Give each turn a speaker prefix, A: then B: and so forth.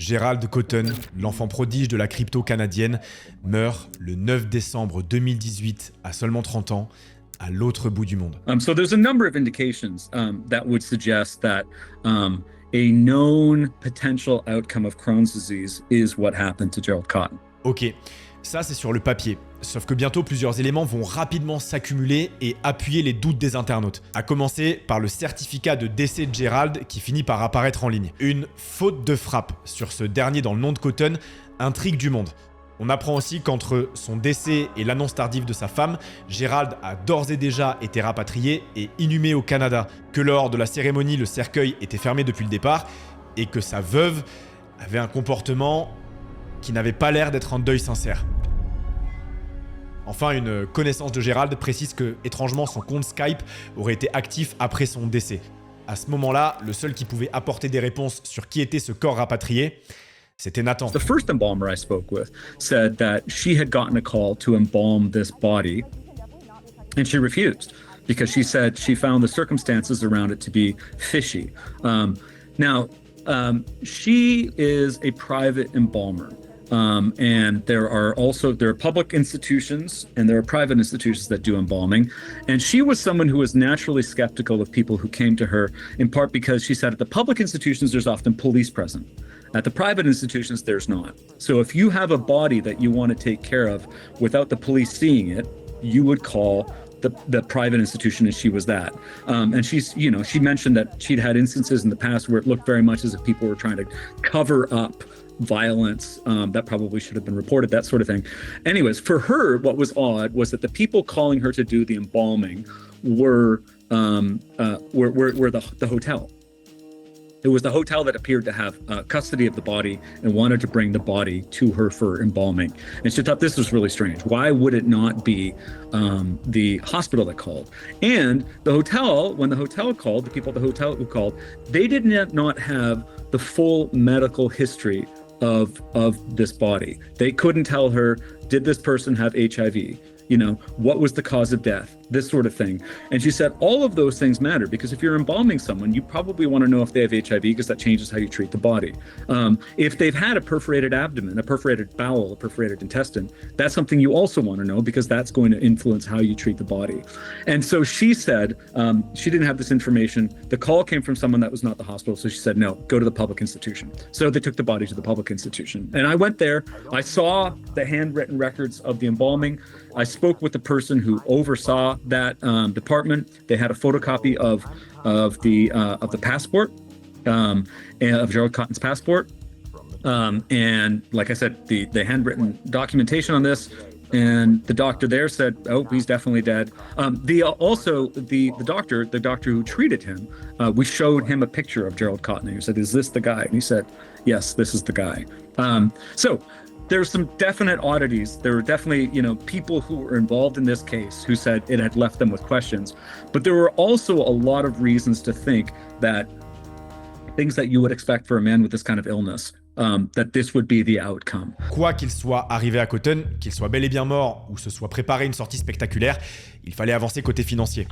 A: Gerald Cotten, l'enfant prodige de la crypto canadienne, meurt le 9 décembre 2018 à seulement 30 ans, à l'autre bout du monde.
B: So there's a number of indications that would suggest that a known potential outcome of Crohn's disease is what happened to Gerald Cotten.
A: Ok, ça c'est sur le papier. Sauf que bientôt plusieurs éléments vont rapidement s'accumuler et appuyer les doutes des internautes. À commencer par le certificat de décès de Gerald qui finit par apparaître en ligne. Une faute de frappe sur ce dernier dans le nom de Cotten intrigue du monde. On apprend aussi qu'entre son décès et l'annonce tardive de sa femme, Gerald a d'ores et déjà été rapatrié et inhumé au Canada, que lors de la cérémonie, le cercueil était fermé depuis le départ et que sa veuve avait un comportement qui n'avait pas l'air d'être un deuil sincère. Enfin, une connaissance de Gerald précise que, étrangement, son compte Skype aurait été actif après son décès. À ce moment-là, le seul qui pouvait apporter des réponses sur qui était ce corps rapatrié, c'était Nathan.
B: The first embalmer I spoke with said that she had gotten a call to embalm this body, and she refused because she said she found the circumstances around it to be fishy. She is a private embalmer. And there are public institutions and there are private institutions that do embalming. And she was someone who was naturally skeptical of people who came to her, in part because she said at the public institutions, there's often police present. At the private institutions, there's not. So if you have a body that you want to take care of without the police seeing it, you would call the private institution, and she was that. And she mentioned that she'd had instances in the past where it looked very much as if people were trying to cover up violence that probably should have been reported, that sort of thing. Anyways, for her, what was odd was that the people calling her to do the embalming were the hotel. It was the hotel that appeared to have custody of the body and wanted to bring the body to her for embalming. And she thought this was really strange. Why would it not be the hospital that called? And the hotel, when the hotel called, the people at the hotel who called, they did not have the full medical history of this body. They couldn't tell her, did this person have HIV? What was the cause of death? This sort of thing. And she said all of those things matter because if you're embalming someone, you probably want to know if they have HIV because that changes how you treat the body. If they've had a perforated abdomen, a perforated bowel, a perforated intestine, that's something you also want to know because that's going to influence how you treat the body. And so she said she didn't have this information. The call came from someone that was not the hospital. So she said, no, go to the public institution. So they took the body to the public institution. And I went there. I saw the handwritten records of the embalming. I spoke with the person who oversaw that department. They had a photocopy of the passport, of Gerald Cotten's passport, and like I said, the handwritten documentation on this. And the doctor there said, "Oh, he's definitely dead." The doctor who treated him, we showed him a picture of Gerald Cotten. And he said, "Is this the guy?" And he said, "Yes, this is the guy." So there's some definite oddities. There were definitely, people who were involved in this case who said it had left them with questions. But there were also a lot of reasons to think that things that you would expect for a man with this kind of illness, that this would be the outcome.
A: Quoi qu'il soit arrivé à Cotten, qu'il soit bel et bien mort ou se soit préparé une sortie spectaculaire, il fallait avancer côté financier.